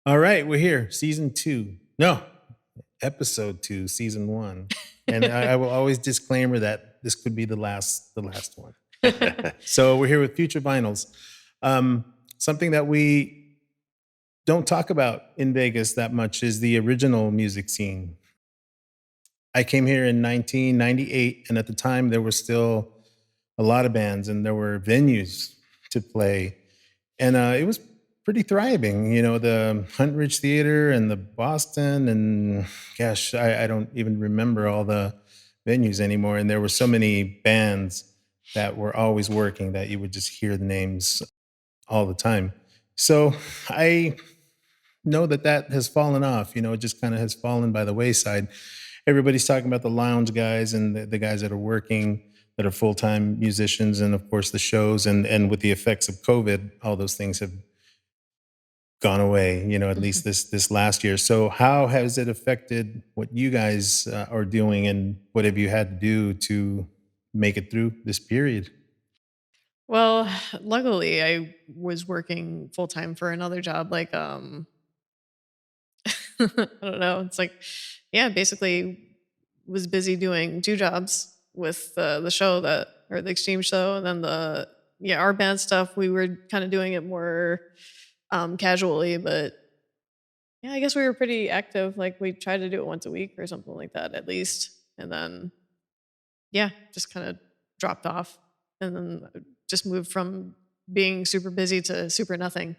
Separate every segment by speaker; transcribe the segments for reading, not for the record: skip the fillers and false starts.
Speaker 1: All right, we're here. Season 2. No, episode 2, season 1. And I will always disclaimer that this could be the last one. So we're here with Future Vinyls. Something that we don't talk about in Vegas that much is the original music scene. I came here in 1998, and at the time there were still a lot of bands and there were venues to play, and it was pretty thriving. The Hunt Ridge Theater and the Boston, and gosh, I don't even remember all the venues anymore. And there were so many bands that were always working that you would just hear the names all the time. So I know that that has fallen off. It just kind of has fallen by the wayside. Everybody's talking about the lounge guys and the guys that are working, that are full-time musicians, and of course the shows, and with the effects of COVID, all those things have gone away, at least this last year. So how has it affected what you guys are doing, and what have you had to do to make it through this period?
Speaker 2: Well, luckily I was working full time for another job. I don't know. It's like, yeah, basically was busy doing two jobs with the show that or the exchange show, and then our band stuff. We were kind of doing it more casually, but yeah, I guess we were pretty active. Like we tried to do it once a week or something like that at least, and then yeah, just kind of dropped off, and then just moved from being super busy to super nothing.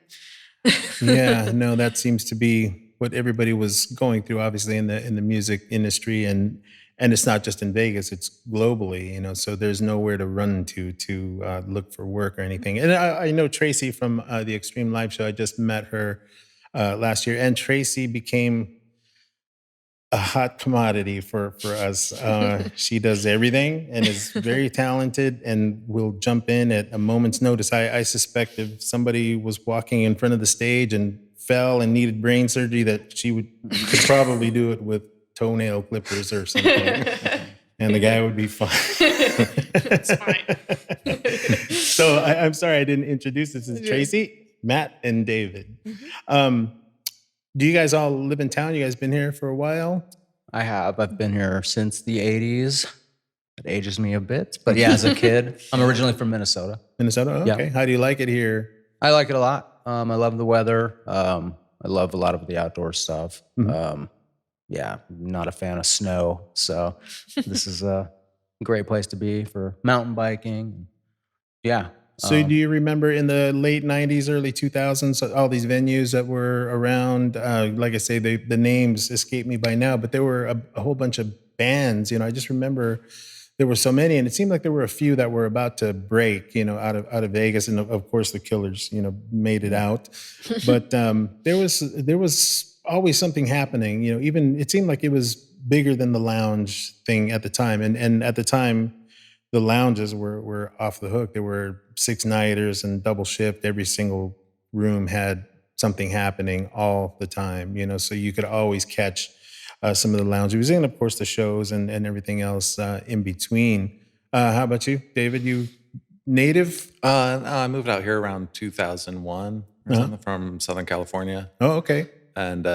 Speaker 1: Yeah, no, that seems to be what everybody was going through, obviously in the music industry, and it's not just in Vegas; it's globally. So there's nowhere to run to look for work or anything. And I know Tracy from the Extreme Live Show. I just met her last year, and Tracy became a hot commodity for us. She does everything and is very talented and will jump in at a moment's notice. I suspect if somebody was walking in front of the stage and fell and needed brain surgery, that she could probably do it with toenail clippers or something, and the guy would be fine.
Speaker 2: It's fine.
Speaker 1: So I'm sorry I didn't introduce. This is
Speaker 2: Yeah.
Speaker 1: Tracy, Matt, and David.
Speaker 2: Mhm.
Speaker 1: Um, do you guys all live in town? You guys been here for a while?
Speaker 3: I have. I've been here since the 80s. It ages me a bit. But yeah, as a kid, I'm originally from Minnesota.
Speaker 1: Minnesota? Oh,
Speaker 3: Yeah.
Speaker 1: okay. How do you like it here?
Speaker 3: I like it a lot. I love the weather. I love a lot of the outdoor stuff.
Speaker 1: Mhm.
Speaker 3: Yeah, not a fan of snow. So this is a great place to be for mountain biking. Yeah.
Speaker 1: So do you remember in the late 90s, early 2000s, all these venues that were around? Like I say, the names escape me by now, but there were a whole bunch of bands. I just remember there were so many, and it seemed like there were a few that were about to break, out of Vegas, and of course the Killers, made it out. But there was always something happening. Even it seemed like it was bigger than the lounge thing at the time, and at the time the lounges were off the hook. There were six nighters and double shift. Every single room had something happening all the time. So you could always catch some of the lounges, and of course the shows and everything else in between. How about you, David? You native?
Speaker 4: No, I moved out here around 2001 or
Speaker 1: Uh-huh.
Speaker 4: something from Southern California,
Speaker 1: Oh, okay.
Speaker 4: and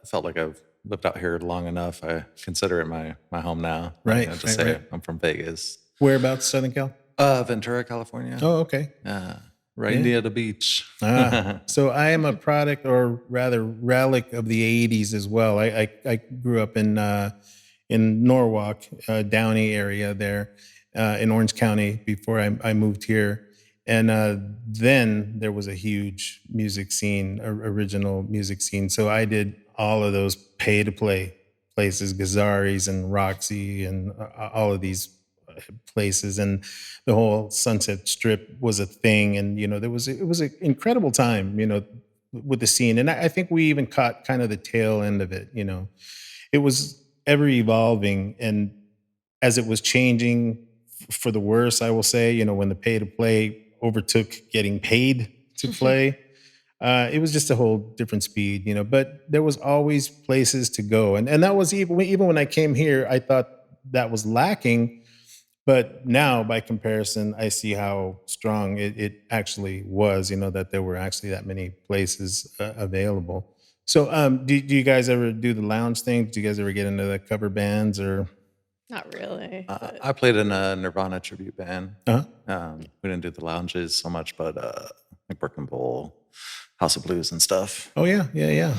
Speaker 4: felt like I've lived out here long enough. I consider it my home now.
Speaker 1: Right,
Speaker 4: Just
Speaker 1: right,
Speaker 4: say
Speaker 1: right.
Speaker 4: I'm from Vegas,
Speaker 1: Whereabouts, Southern Cal?
Speaker 4: Ventura, California.
Speaker 1: Oh, okay.
Speaker 4: Right
Speaker 1: Yeah.
Speaker 4: near the beach.
Speaker 1: So I am a product, or rather relic, of the '80s as well. I grew up in Norwalk, Downey area there, in Orange County before I moved here, and then there was a huge music scene, original music scene. So I did all of those pay to play places, Gazzari's and Roxy, and all of these places, and the whole Sunset Strip was a thing. And it was an incredible time, with the scene. And I think we even caught kind of the tail end of it. It was ever evolving, and as it was changing for the worse, I will say, when the pay to play overtook getting paid to play, it was just a whole different speed. But there was always places to go, and that was even when I came here, I thought that was lacking. But now, by comparison, I see how strong it actually was, that there were actually that many places available. So, do you guys ever do the lounge thing? Do you guys ever get into the cover bands or?
Speaker 2: Not really. But
Speaker 4: I played in a Nirvana tribute band.
Speaker 1: Uh-huh.
Speaker 4: We didn't do the lounges so much, but like Brooklyn Bowl, House of Blues and stuff.
Speaker 1: Oh yeah, yeah.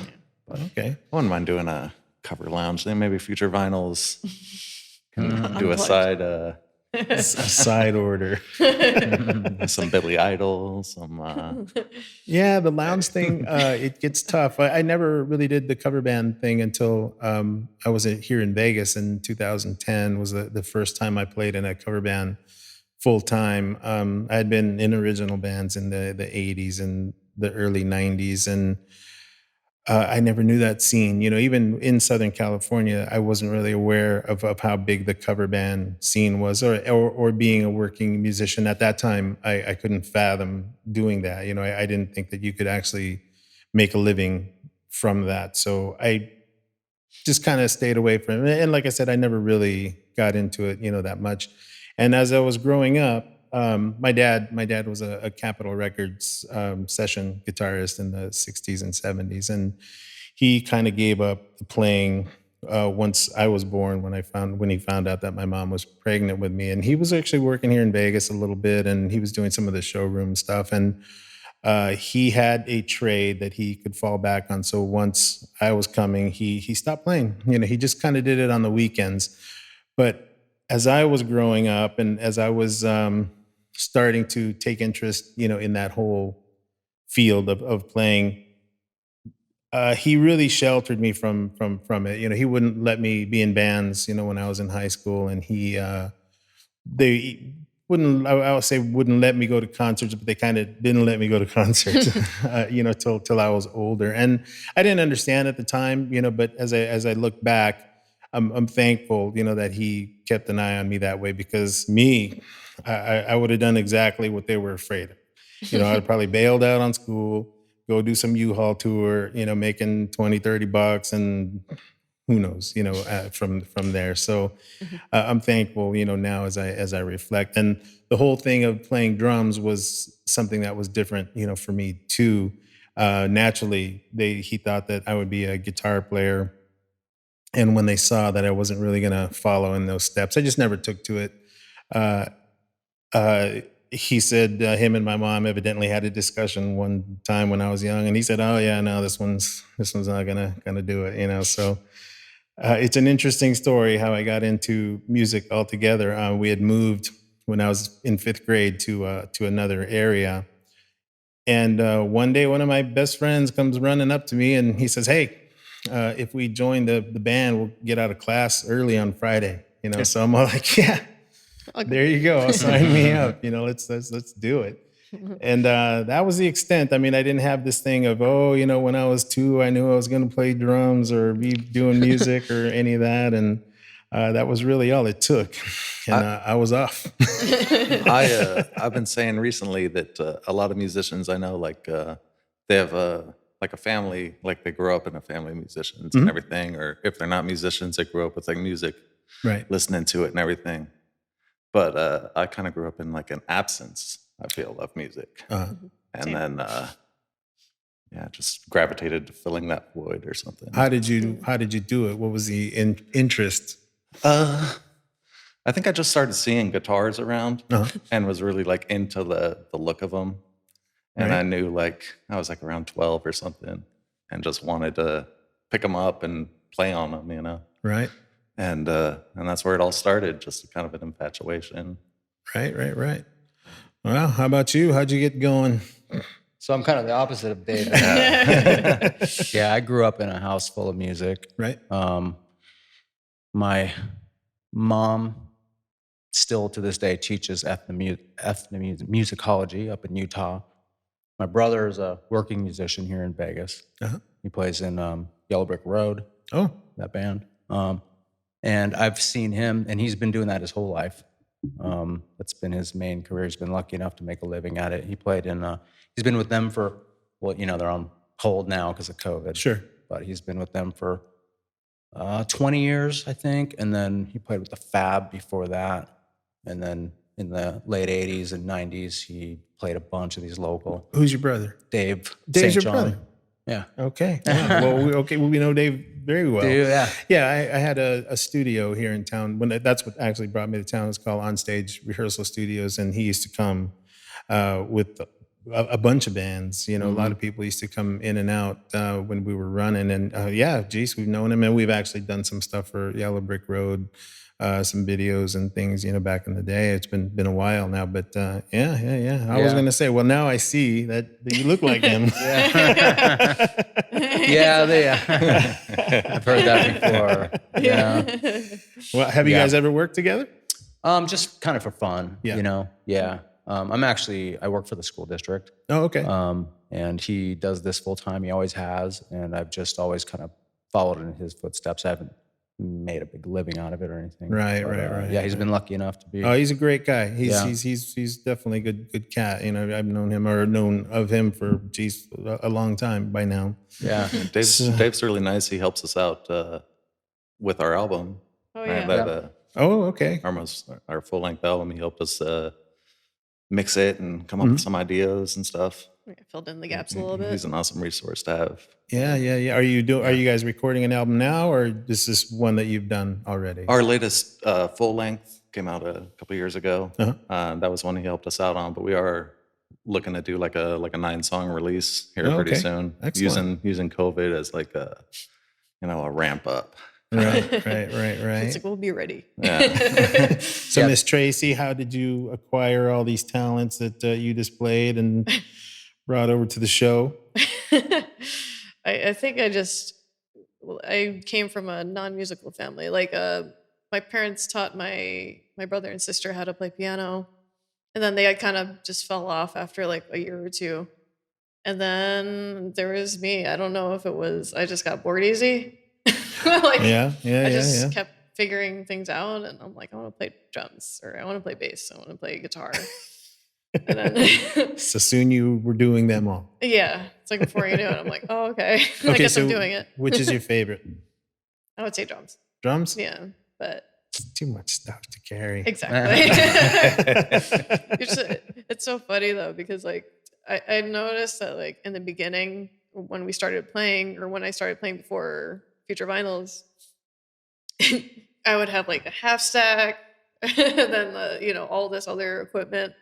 Speaker 1: Okay.
Speaker 4: I wouldn't mind doing a cover lounge thing. Maybe Future Vinyls can do a
Speaker 2: Unplugged.
Speaker 4: side,
Speaker 1: A side order.
Speaker 4: some Billy Idol, some.
Speaker 1: Yeah, the lounge thing, it gets tough. I never really did the cover band thing until I was here in Vegas in 2010 was the first time I played in a cover band full time. I had been in original bands in the 80s and the early 90s, and I never knew that scene. Even in Southern California, I wasn't really aware of how big the cover band scene was, or being a working musician at that time. I couldn't fathom doing that. I didn't think that you could actually make a living from that. So I just kind of stayed away from it. And like I said, I never really got into it, that much. And as I was growing up, my dad was a Capitol Records session guitarist in the 60s and 70s. And he kind of gave up the playing once I was born, when he found out that my mom was pregnant with me. And he was actually working here in Vegas a little bit, and he was doing some of the showroom stuff. And he had a trade that he could fall back on. So once I was coming, he stopped playing. He just kind of did it on the weekends. But as I was growing up and as I was starting to take interest, in that whole field of playing, he really sheltered me from it. He wouldn't let me be in bands, when I was in high school, and they wouldn't, I would say, wouldn't let me go to concerts, but they kind of didn't let me go to concerts, till I was older. And I didn't understand at the time, but as I look back, I'm thankful, that he kept an eye on me that way, because I would have done exactly what they were afraid of. I'd probably bailed out on school, go do some U-Haul tour, making 20, $30, and who knows, from there. So I'm thankful, now as I reflect. And the whole thing of playing drums was something that was different, for me too. Naturally, he thought that I would be a guitar player. And when they saw that I wasn't really going to follow in those steps, I just never took to it. He said him and my mom evidently had a discussion one time when I was young, and he said, "Oh yeah, no, this one's not gonna do it." So it's an interesting story how I got into music altogether. We had moved when I was in 5th grade to another area, and one day one of my best friends comes running up to me and he says, "Hey, if we join the band, we'll get out of class early on Friday." So I'm all like, "Yeah, there you go. Sign me up. Let's do it." And that was the extent. I mean, I didn't have this thing of, when I was 2, I knew I was going to play drums or be doing music or any of that. And that was really all it took. And I was off.
Speaker 4: I've been saying recently that a lot of musicians I know, like they have like a family, like they grow up in a family of musicians and everything, or if they're not musicians, they grew up with like music,
Speaker 1: Right.
Speaker 4: listening to it and everything. But I kind of grew up in like an absence, I feel, of music, and
Speaker 2: Same.
Speaker 4: then just gravitated to filling that void or something.
Speaker 1: How did you do it? What was the interest?
Speaker 4: I think I just started seeing guitars around
Speaker 1: Uh-huh.
Speaker 4: and was really like into the look of them. And
Speaker 1: Right.
Speaker 4: I knew like I was like around 12 or something and just wanted to pick them up and play on them,
Speaker 1: Right.
Speaker 4: And that's where it all started, just kind of an infatuation.
Speaker 1: Right. Well, how about you? How'd you get going?
Speaker 3: So I'm kind of the opposite of David. Yeah, I grew up in a house full of music.
Speaker 1: Right.
Speaker 3: My mom still to this day teaches ethnomusicology up in Utah. My brother is a working musician here in Vegas.
Speaker 1: Uh-huh.
Speaker 3: He plays in Yellow Brick Road,
Speaker 1: Oh,
Speaker 3: that band. And I've seen him, and he's been doing that his whole life. That's been his main career. He's been lucky enough to make a living at it. He played in, he's been with them for, they're on hold now because of COVID.
Speaker 1: sure.
Speaker 3: But he's been with them for 20 years, I think. And then he played with the Fab before that. And then in the late 80s and 90s, he played a bunch of these local.
Speaker 1: Who's your brother?
Speaker 3: Dave
Speaker 1: Dave's
Speaker 3: St.
Speaker 1: your
Speaker 3: John.
Speaker 1: brother.
Speaker 3: Yeah.
Speaker 1: Okay. Yeah. Well, we know Dave very well.
Speaker 3: Yeah.
Speaker 1: Yeah, I had a studio here in town. That's what actually brought me to town. It's called Onstage Rehearsal Studios, and he used to come with a bunch of bands. You know, a lot of people used to come in and out when we were running. And yeah, geez, we've known him, and we've actually done some stuff for Yellow Brick Road, some videos and things. You know, back in the day. It's been a while now, but yeah. I was gonna say, well, now I see that you look like him.
Speaker 3: I've heard that before. Yeah.
Speaker 1: Well, have you guys ever worked together?
Speaker 3: Just kind of for fun,
Speaker 1: Yeah.
Speaker 3: you know? Yeah. I work for the school district.
Speaker 1: Oh, okay.
Speaker 3: And he does this full time. He always has. And I've just always kind of followed in his footsteps. I haven't made a big living out of it or anything.
Speaker 1: Right.
Speaker 3: Yeah, he's been lucky enough to be.
Speaker 1: Oh, he's a great guy.
Speaker 3: Yeah.
Speaker 1: He's definitely a good cat. You know, I've known of him for a long time by now.
Speaker 3: Yeah.
Speaker 4: Dave's really nice. He helps us out with our album.
Speaker 2: Oh,
Speaker 4: right?
Speaker 2: yeah.
Speaker 1: Oh, okay.
Speaker 4: Our full length album. He helped us mix it and come up with some ideas and stuff.
Speaker 2: Yeah, filled in the gaps a little bit.
Speaker 4: He's an awesome resource to have.
Speaker 1: Yeah. Are you guys recording an album now, or is this one that you've done already?
Speaker 4: Our latest full length came out a couple years ago. That was one he helped us out on, but we are looking to do like a 9-song release here pretty soon.
Speaker 1: Excellent.
Speaker 4: Using COVID as like a ramp up.
Speaker 1: Right.
Speaker 2: It's like, we'll be ready.
Speaker 4: Yeah.
Speaker 1: So, Miss Tracey, how did you acquire all these talents that you displayed and brought over to the show?
Speaker 2: I think I came from a non-musical family. Like my parents taught my brother and sister how to play piano, and then they kind of just fell off after like a year or two. And then there was me. I don't know if it was I just got bored easy. I just kept figuring things out, and I'm like, I want to play drums, or I want to play bass, I want to play guitar. And then
Speaker 1: So soon you were doing them all.
Speaker 2: yeah, it's like before you knew it, I'm like, oh, okay. I guess I'm doing it.
Speaker 1: Which is your favorite?
Speaker 2: I would say drums.
Speaker 1: Drums?
Speaker 2: Yeah, but
Speaker 1: It's too much stuff to carry.
Speaker 2: exactly. It's so funny though, because like I noticed that like in the beginning when we started playing, or when I started playing before Future Vinyls, I would have like a half stack, and then all this other equipment.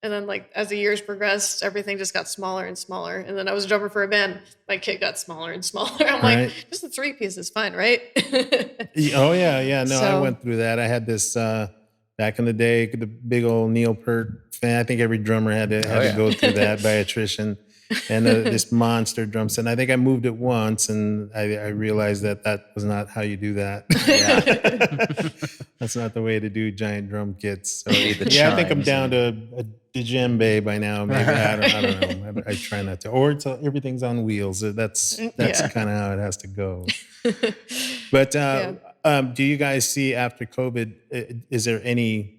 Speaker 2: And then like as the years progressed, everything just got smaller and smaller. And then I was a drummer for a band. My kit got smaller and smaller. I'm
Speaker 1: Right.
Speaker 2: like, just the 3-piece is fine, right?
Speaker 1: Oh yeah. No, I
Speaker 2: So-
Speaker 1: went through that. I had this back in the day, the big old Neil Peart fan. I think every drummer had to go through that by attrition. And this monster drum set. And I think I moved it once, and I realized that was not how you do that. That's not the way to do giant drum kits. So,
Speaker 3: Need the
Speaker 1: I think I'm
Speaker 3: chimes
Speaker 1: down to a djembe by now. Maybe I don't know. I try not to. Or everything's on wheels. That's
Speaker 2: Yeah.
Speaker 1: kind of how it has to go. But do you guys see after COVID? Is there any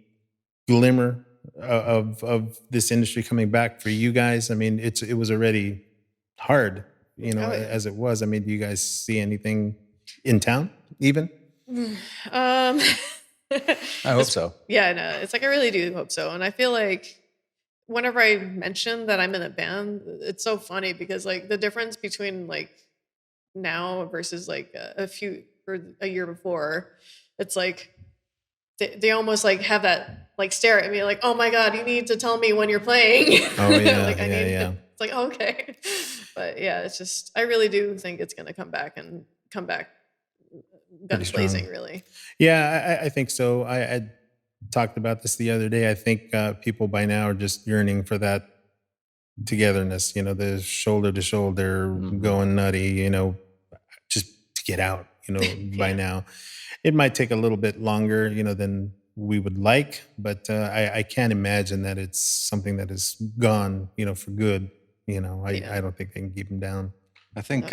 Speaker 1: glimmer of this industry coming back for you guys? I mean, it was already hard, as it was. I mean, do you guys see anything in town even?
Speaker 3: I hope so.
Speaker 2: Yeah, no, it's like I really do hope so. And I feel like whenever I mention that I'm in a band, it's so funny because like the difference between like now versus like a year before, it's like they almost like have that like stare at me like, oh my God, you need to tell me when you're playing.
Speaker 1: Oh yeah,
Speaker 2: like
Speaker 1: yeah.
Speaker 2: It's like, oh, okay. But yeah, it's just I really do think it's gonna come back guns
Speaker 1: strong.
Speaker 2: blazing, really.
Speaker 1: Yeah, I think so. I talked about this the other day. I think people by now are just yearning for that togetherness, the shoulder to shoulder, going nutty, just to get out, by now. It might take a little bit longer, than we would like, but I can't imagine that it's something that is gone, for good. I don't think they can keep them down.
Speaker 4: I think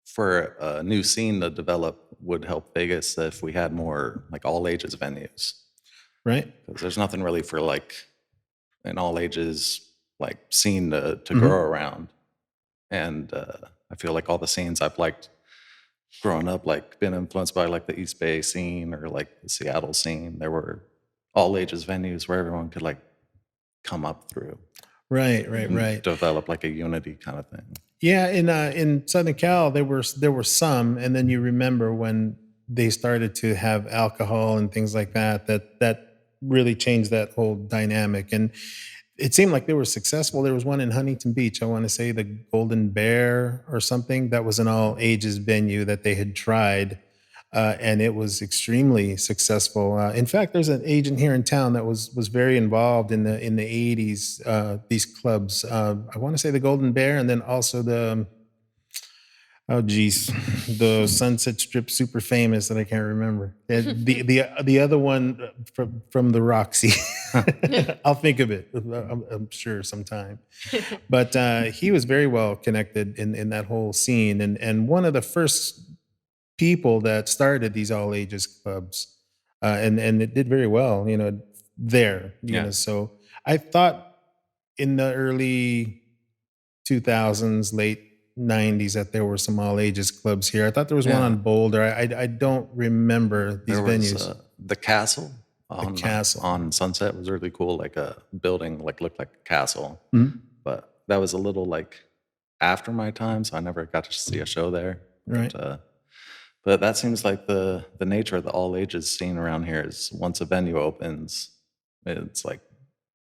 Speaker 4: for a new scene to develop would help Vegas if we had more like all ages venues.
Speaker 1: Right?
Speaker 4: Because there's nothing really for like an all ages like scene to grow around. And I feel like all the scenes I've liked growing up, like been influenced by like the East Bay scene or like the Seattle scene. There were all ages venues where everyone could like come up through.
Speaker 1: Right.
Speaker 4: Develop like a unity kind of thing.
Speaker 1: Yeah, in Southern Cal, there were some, and then you remember when they started to have alcohol and things like that. That really changed that whole dynamic, and it seemed like they were successful. There was one in Huntington Beach. I want to say the Golden Bear or something. That was an all ages venue that they had tried, and it was extremely successful. In fact, there's an agent here in town that was very involved in the '80s. These clubs. I want to say the Golden Bear, and then also the oh geez, the Sunset Strip, super famous that I can't remember. The other one from the Roxy. I'll think of it. I'm sure sometime. But he was very well connected in that whole scene, and one of the first people that started these all ages clubs, and it did very well, there,
Speaker 4: Yeah.
Speaker 1: So I thought in the early 2000s, late 90s, that there were some all ages clubs here. I thought there was one
Speaker 4: Yeah.
Speaker 1: on Boulder. I don't remember these
Speaker 4: There was
Speaker 1: venues.
Speaker 4: the castle
Speaker 1: Castle.
Speaker 4: on Sunset was really cool. Like a building, like looked like a castle,
Speaker 1: Mhm.
Speaker 4: but that was a little like after my time, so I never got to see a show there.
Speaker 1: Right.
Speaker 4: But that seems like the nature of the all ages scene around here is once a venue opens, it's like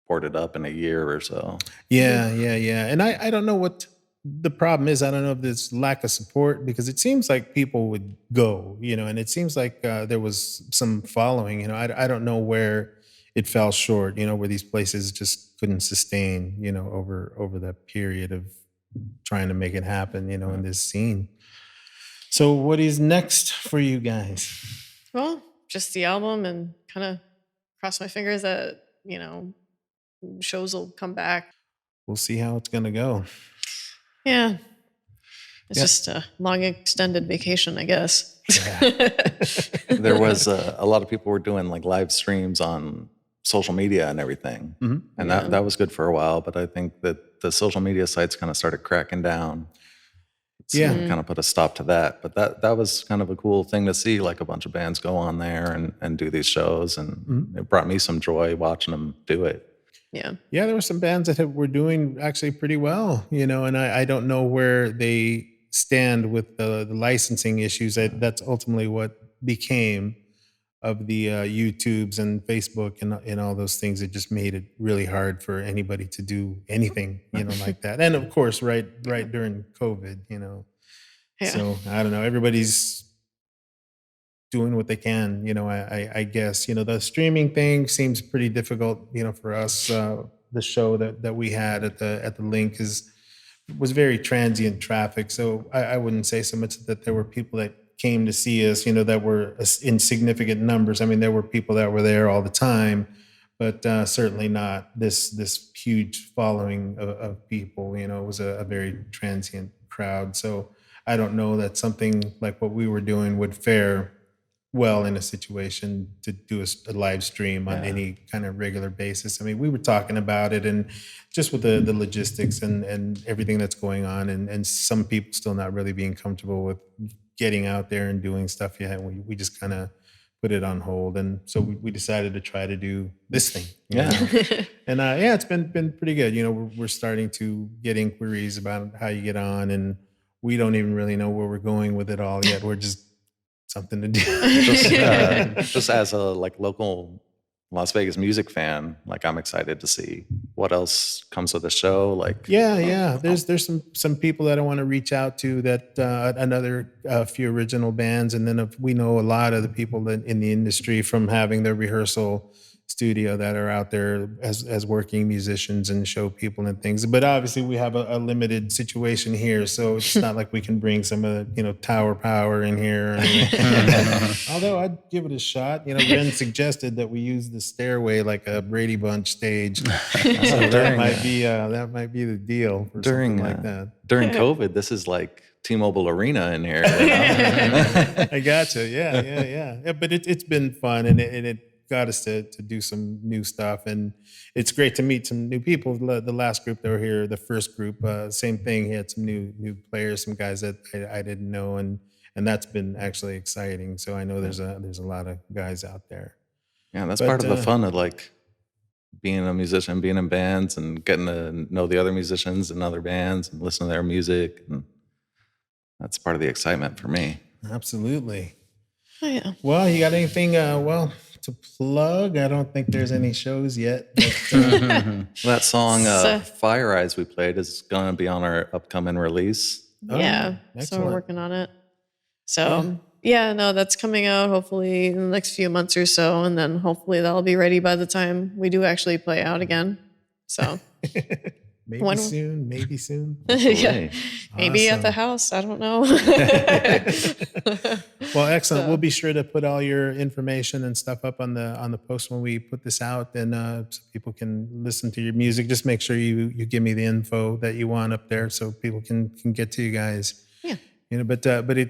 Speaker 4: ported up in a year or so.
Speaker 1: Yeah, yeah, yeah. And I don't know what the problem is. I don't know if there's lack of support because it seems like people would go, and it seems like there was some following. I don't know where it fell short. Where these places just couldn't sustain. Over that period of trying to make it happen. In this scene. So what is next for you guys?
Speaker 2: Well, just the album and kind of cross my fingers that, shows will come back.
Speaker 1: We'll see how it's gonna go.
Speaker 2: Yeah. It's
Speaker 1: Yeah.
Speaker 2: just a long extended vacation, I guess.
Speaker 4: There was a lot of people were doing like live streams on social media and everything,
Speaker 1: Mhm.
Speaker 4: and
Speaker 2: Yeah.
Speaker 4: that was good for a while. But I think that the social media sites kind of started cracking down. So
Speaker 1: Yeah.
Speaker 4: kind of put a stop to that. But that was kind of a cool thing to see, like a bunch of bands go on there and do these shows, and
Speaker 1: Mhm.
Speaker 4: it brought me some joy watching them do it.
Speaker 2: Yeah.
Speaker 1: Yeah, there were some bands that were doing actually pretty well, and I don't know where they stand with the licensing issues. That's ultimately what became of the YouTubes and Facebook and all those things. It just made it really hard for anybody to do anything, like that. And of course, right during COVID,
Speaker 2: Yeah.
Speaker 1: So I don't know. Everybody's doing what they can, I guess. The streaming thing seems pretty difficult, for us. The show that we had at the link was very transient traffic. So I wouldn't say so much that there were people that came to see us, that were in significant numbers. I mean, there were people that were there all the time, but certainly not this huge following of people. It was a very transient crowd. So I don't know that something like what we were doing would fare well in a situation to do a live stream on
Speaker 4: Yeah.
Speaker 1: any kind of regular basis. I mean, we were talking about it, and just with the logistics and everything that's going on, and some people still not really being comfortable with getting out there and doing stuff yet. We just kind of put it on hold, and so we decided to try to do this thing.
Speaker 4: Yeah.
Speaker 1: And yeah, it's been pretty good. We're starting to get inquiries about how you get on, and we don't even really know where we're going with it all yet. We're just something to do.
Speaker 4: Just as a like local Las Vegas music fan, like I'm excited to see what else comes with the show. Like,
Speaker 1: Yeah. There's some people that I want to reach out to, that another few original bands, and then we know a lot of the people that in the industry from having their rehearsal studio that are out there as working musicians and show people and things. But obviously we have a limited situation here, so it's not like we can bring some of the Tower Power in here. Or anything. Although I'd give it a shot. Ben suggested that we use the stairway like a Brady Bunch stage. So that might be the deal for
Speaker 4: during
Speaker 1: something like that.
Speaker 4: during COVID, this is like T-Mobile Arena in here.
Speaker 1: I gotcha. Yeah. But it's been fun, and it got us to do some new stuff, and it's great to meet some new people. The last group that were here, the first group, same thing. He had some new players, some guys that I didn't know, and that's been actually exciting. So I know there's a lot of guys out there.
Speaker 4: Yeah, that's
Speaker 1: But,
Speaker 4: part of the fun of like being a musician, being in bands, and getting to know the other musicians in other bands and listen to their music. And that's part of the excitement for me.
Speaker 1: Absolutely.
Speaker 2: Oh, yeah.
Speaker 1: Well, you got anything to plug? I don't think there's any shows yet. But,
Speaker 4: That song,
Speaker 2: So-
Speaker 4: Fire Eyes, we played is going to be on our upcoming release.
Speaker 2: Yeah. So
Speaker 1: excellent.
Speaker 2: we're working on it. So yeah, no, that's coming out hopefully in the next few months or so. And then hopefully that'll be ready by the time we do actually play out again. So
Speaker 1: maybe
Speaker 2: When-
Speaker 1: soon, maybe soon.
Speaker 2: yeah, maybe at the
Speaker 1: Awesome.
Speaker 2: house. I don't know.
Speaker 1: Well, excellent.
Speaker 2: So-
Speaker 1: We'll be sure to put all your information and stuff up on the post when we put this out, and so people can listen to your music. Just make sure you give me the info that you want up there, so people can get to you guys.
Speaker 2: Yeah.
Speaker 1: You know, but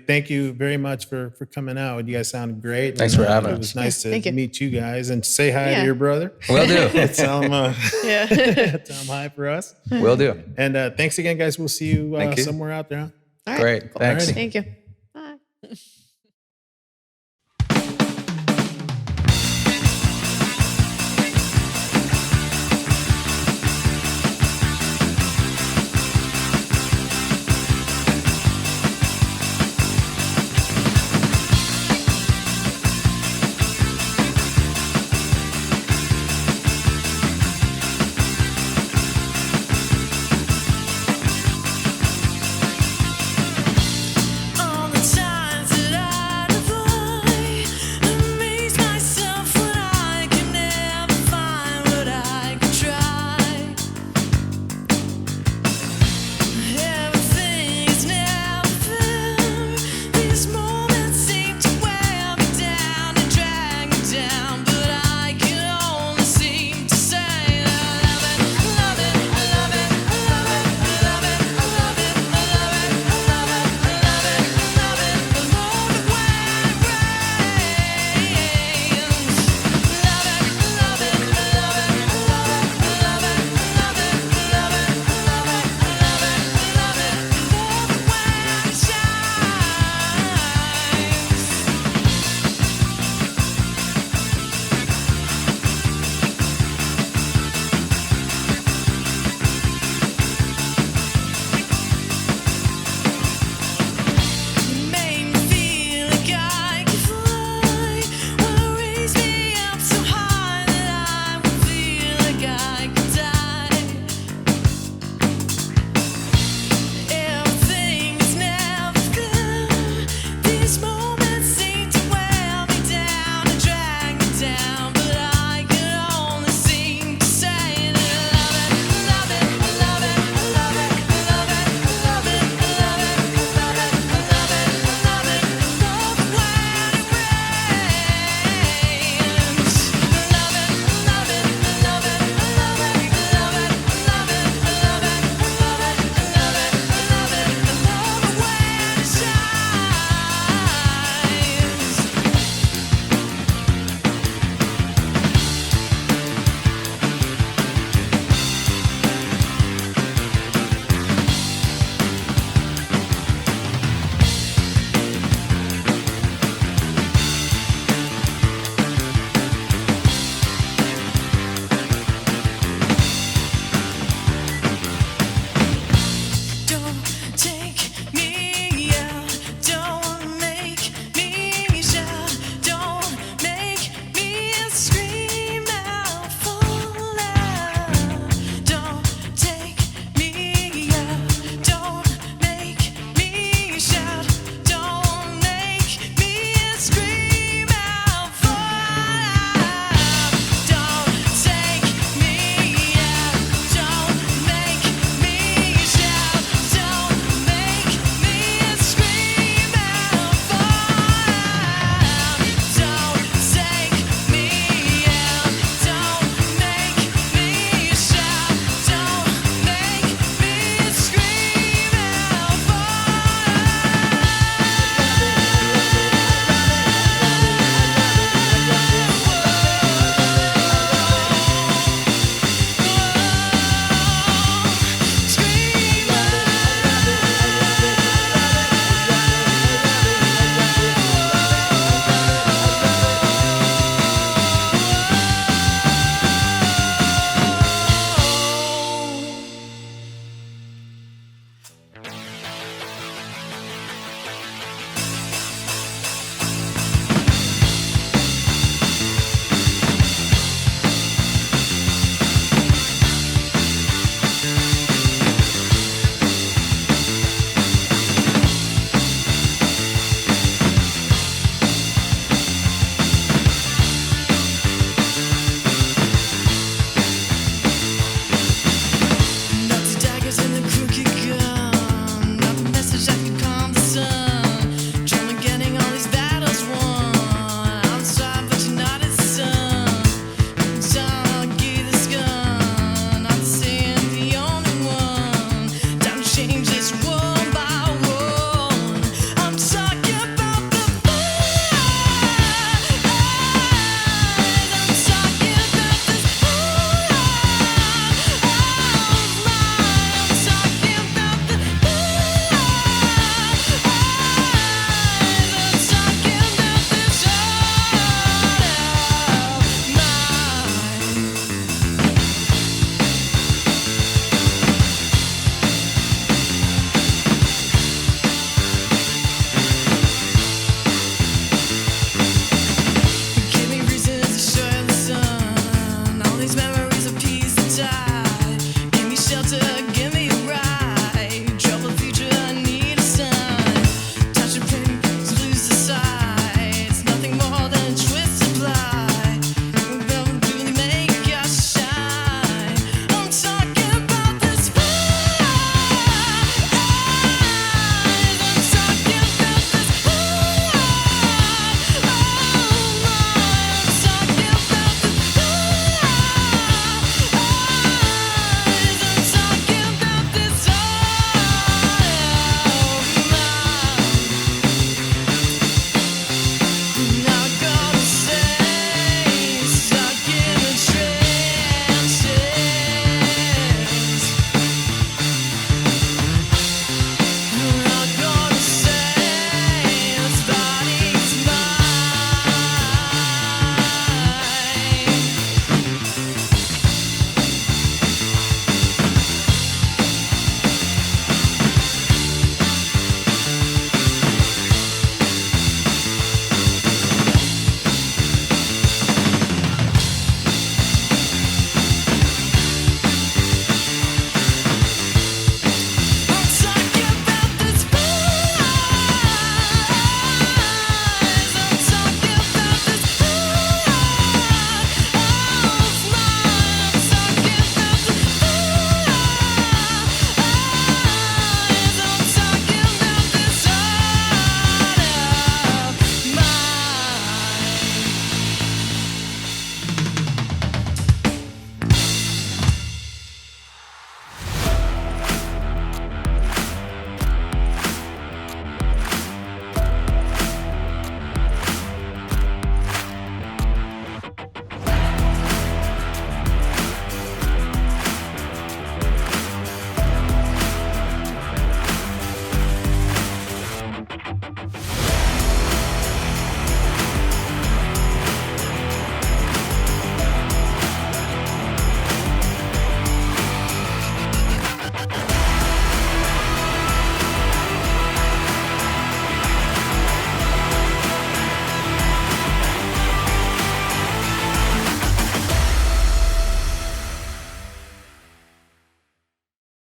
Speaker 1: thank you very much for coming out. You guys sounded great.
Speaker 3: Thanks
Speaker 1: and,
Speaker 3: for having
Speaker 1: It
Speaker 3: us.
Speaker 1: was nice
Speaker 2: Yeah, thank
Speaker 1: to
Speaker 2: you.
Speaker 1: meet you guys and say hi
Speaker 2: Yeah.
Speaker 1: to your brother.
Speaker 3: Will do.
Speaker 1: Tell him,
Speaker 2: Yeah.
Speaker 1: tell him hi for us.
Speaker 3: Will do.
Speaker 1: And thanks again, guys. We'll see you,
Speaker 4: Thank you.
Speaker 1: somewhere out there. Huh?
Speaker 2: All right.
Speaker 3: Great. Thanks.
Speaker 1: Alrighty.
Speaker 2: Thank you. Bye.
Speaker 5: All the times that I avoid, amaze myself when I can never find what I could try. Everything is never fair. These moments seem to wear me down and drag me down, but I can only seem to say I love it, I love it, I love it, I love it, I love it, I love it, I love it, I love it, I love it, I love it, I love it when it rains. Love it, I love it, I love it, I love it, I love it, I love it, I love it, I love it, I love it, I love it, I love it when it shines. You made me feel like I could fly. Wanna raise me up so high that I would feel like I could die. Everything is never clear. These moments seem to wear me down and drag me down, but I can only seem to say that I love it, I love it, I love it, I love it, I love it, I love it, I love it, I love it, I love it, I love it, I love it when it rains. Love it, I love it, I love it, I love it, I love it, I love it, I love it, I love it, I love it, I love it, I love it when it shines. Don't take